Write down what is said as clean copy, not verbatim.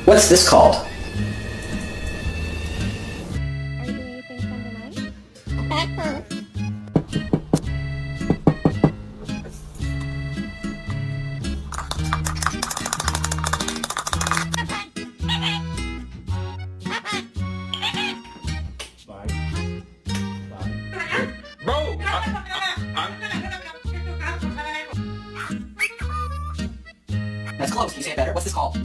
What's this called? Are you doing anything fun tonight? Bro! That's close. Can you say it better? What's this called?